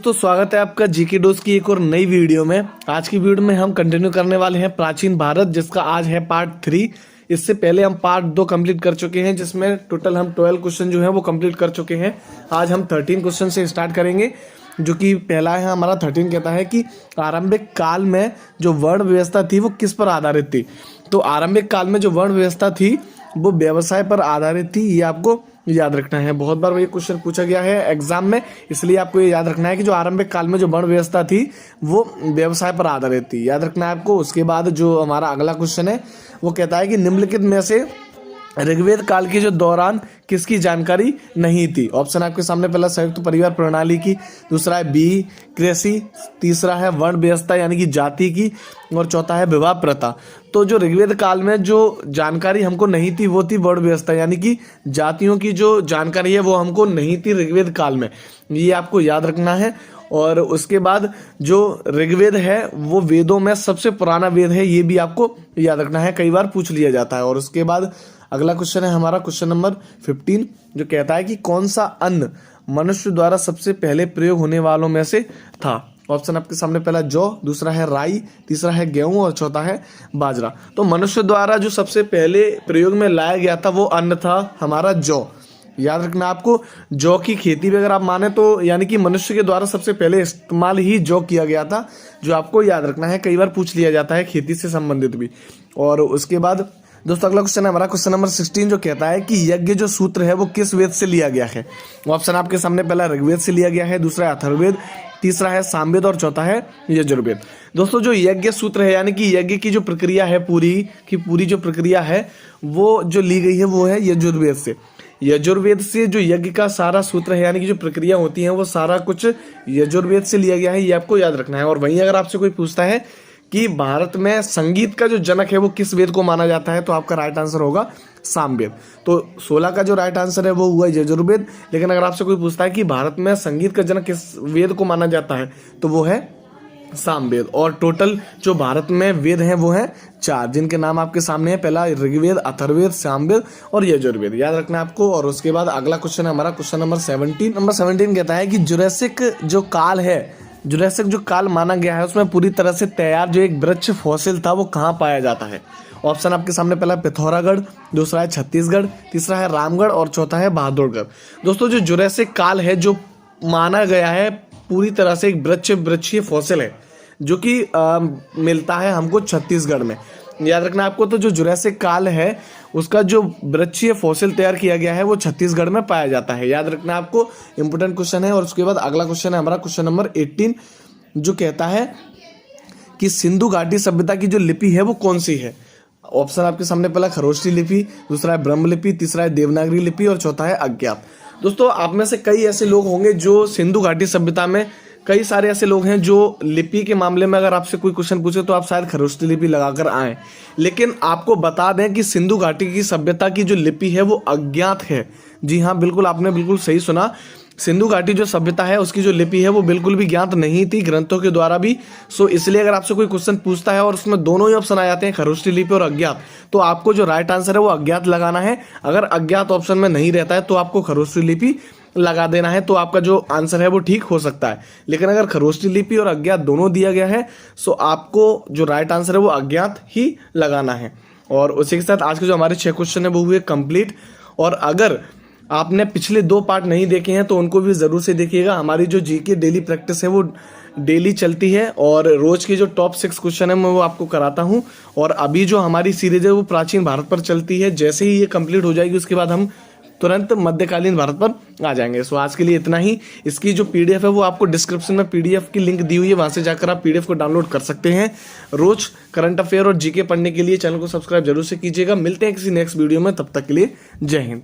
तो स्वागत है आपका जीके डोज की एक और नई वीडियो में। आज की वीडियो में हम कंटिन्यू करने वाले हैं प्राचीन भारत, जिसका आज है पार्ट 3। इससे पहले हम पार्ट 2 कंप्लीट कर चुके हैं, जिसमें टोटल हम 12 क्वेश्चन जो है वो कंप्लीट कर चुके हैं। आज हम 13 क्वेश्चन से स्टार्ट करेंगे, जो कि पहला है हमारा 13 कहता है कि आरंभिक काल में जो वर्ण व्यवस्था थी वो किस पर आधारित थी। तो आरंभिक काल में जो वर्ण व्यवस्था थी वो व्यवसाय पर आधारित थी। ये आपको याद रखना है, बहुत बार ये क्वेश्चन पूछा गया है एग्जाम में, इसलिए आपको ये याद रखना है कि जो आरंभिक काल में जो वर्ण व्यवस्था थी वो व्यवसाय पर आधारित थी, याद रखना है आपको। उसके बाद जो हमारा अगला क्वेश्चन है वो कहता है कि निम्नलिखित में से ऋग्वेद काल के जो दौरान किसकी जानकारी नहीं थी। ऑप्शन आपके सामने, पहला संयुक्त परिवार प्रणाली की, दूसरा है बी कृषि, तीसरा है वर्ण व्यवस्था यानी कि जाति की, और चौथा है विवाह प्रथा। तो जो ऋग्वेद काल में जो जानकारी हमको नहीं थी वो थी वर्ण व्यवस्था यानी कि जातियों की जो जानकारी है वो हमको नहीं थी ऋग्वेद काल में, ये आपको याद रखना है। और उसके बाद जो ऋग्वेद है वो वेदों में सबसे पुराना वेद है, ये भी आपको याद रखना है, कई बार पूछ लिया जाता है। और उसके बाद अगला क्वेश्चन है हमारा क्वेश्चन नंबर 15, जो कहता है कि कौन सा अन्न मनुष्य द्वारा सबसे पहले प्रयोग होने वालों में से था। ऑप्शन आपके सामने, पहला जौ, दूसरा है राई, तीसरा है गेहूं और चौथा है बाजरा। तो मनुष्य द्वारा जो सबसे पहले प्रयोग में लाया गया था वो अन्न था हमारा जौ, याद रखना आपको। जौ की खेती भी अगर आप माने तो यानी कि मनुष्य के द्वारा सबसे पहले इस्तेमाल ही जौ किया गया था, जो आपको याद रखना है, कई बार पूछ लिया जाता है खेती से संबंधित भी। और उसके बाद दोस्तों अगला क्वेश्चन है हमारा क्वेश्चन नंबर 16, जो कहता है कि यज्ञ जो सूत्र है वो किस वेद से लिया गया है। ऑप्शन आपके सामने, पहला ऋग्वेद से लिया गया है, दूसरा है अथर्ववेद, तीसरा है सामवेद और चौथा है यजुर्वेद। दोस्तों जो यज्ञ सूत्र है यानी कि यज्ञ की जो प्रक्रिया है पूरी की पूरी जो प्रक्रिया है वो जो ली गई है वो है यजुर्वेद से। यजुर्वेद से जो यज्ञ का सारा सूत्र है यानी कि जो प्रक्रिया होती है वो सारा कुछ यजुर्वेद से लिया गया है, ये आपको याद रखना है। और वहीं अगर आपसे कोई पूछता है कि भारत में संगीत का जो जनक है वो किस वेद को माना जाता है, तो आपका राइट आंसर होगा सामवेद। तो 16 का जो राइट आंसर है वो हुआ यजुर्वेद। लेकिन अगर आपसे कोई पूछता है कि भारत में संगीत का जनक किस वेद को माना जाता है तो वो है सामवेद। और टोटल जो भारत में वेद हैं वो हैं 4, जिनके नाम आपके सामने है, पहला ऋग्वेद, अथर्ववेद, सामवेद और यजुर्वेद, याद रखना है आपको। और उसके बाद अगला क्वेश्चन है हमारा क्वेश्चन नंबर 17 कहता है कि जुरासिक जो काल है, जुरासिक जो काल माना गया है उसमें पूरी तरह से तैयार जो एक वृक्ष फॉसिल था वो कहाँ पाया जाता है। ऑप्शन आपके सामने, पहला पिथौरागढ़, दूसरा है छत्तीसगढ़, तीसरा है रामगढ़ और चौथा है बहादुरगढ़। दोस्तों जो जुरासिक काल है जो माना गया है पूरी तरह से एक वृक्षीय फॉसिल है, जो कि मिलता है हमको छत्तीसगढ़ में, याद रखना आपको। तो जो जुरासिक काल है उसका जो वृक्षीय फॉसिल तैयार किया गया है वो छत्तीसगढ़ में पाया जाता है, याद रखना आपको, इंपोर्टेंट क्वेश्चन है। और उसके बाद अगला क्वेश्चन है हमारा क्वेश्चन नंबर 18, जो कहता है कि सिंधु घाटी सभ्यता की जो लिपि है वो कौन सी है। ऑप्शन आपके सामने, पहला खरोष्टी लिपि, दूसरा है ब्रह्म लिपि, तीसरा है देवनागरी लिपि और चौथा है अज्ञात। दोस्तों आप में से कई ऐसे लोग होंगे जो सिंधु घाटी सभ्यता में, कई सारे ऐसे लोग हैं जो लिपि के मामले में अगर आपसे कोई क्वेश्चन पूछे तो आप शायद खरोष्टी लिपि लगाकर आए, लेकिन आपको बता दें कि सिंधु घाटी की सभ्यता की जो लिपि है वो अज्ञात है। जी हाँ, बिल्कुल आपने बिल्कुल सही सुना, सिंधु घाटी जो सभ्यता है उसकी जो लिपि है वो बिल्कुल भी ज्ञात नहीं थी ग्रंथों के द्वारा भी। सो इसलिए अगर आपसे कोई क्वेश्चन पूछता है और उसमें दोनों ही ऑप्शन आ जाते हैं, खरोष्टी लिपि और अज्ञात, तो आपको जो राइट आंसर है वो अज्ञात लगाना है। अगर अज्ञात ऑप्शन में नहीं रहता है तो आपको खरोष्टी लिपि लगा देना है, तो आपका जो आंसर है वो ठीक हो सकता है। लेकिन अगर खरोष्टी लिपि और अज्ञात दोनों दिया गया है सो आपको जो राइट आंसर है वो अज्ञात ही लगाना है। और उसी के साथ आज के जो हमारे 6 क्वेश्चन है वो हुए कंप्लीट। और अगर आपने पिछले 2 पार्ट नहीं देखे हैं तो उनको भी जरूर से देखिएगा। हमारी जो जीके डेली प्रैक्टिस है वो डेली चलती है और रोज की जो टॉप 6 क्वेश्चन है मैं वो आपको कराता हूं। और अभी जो हमारी सीरीज है वो प्राचीन भारत पर चलती है, जैसे ही ये कंप्लीट हो जाएगी उसके बाद हम तुरंत मध्यकालीन भारत पर आ जाएंगे। सो आज के लिए इतना ही। इसकी जो पीडीएफ है वो आपको डिस्क्रिप्शन में पीडीएफ की लिंक दी हुई है, वहां से जाकर आप पीडीएफ को डाउनलोड कर सकते हैं। रोज करंट अफेयर और जीके पढ़ने के लिए चैनल को सब्सक्राइब जरूर से कीजिएगा। मिलते हैं किसी नेक्स्ट वीडियो में, तब तक के लिए जय हिंद।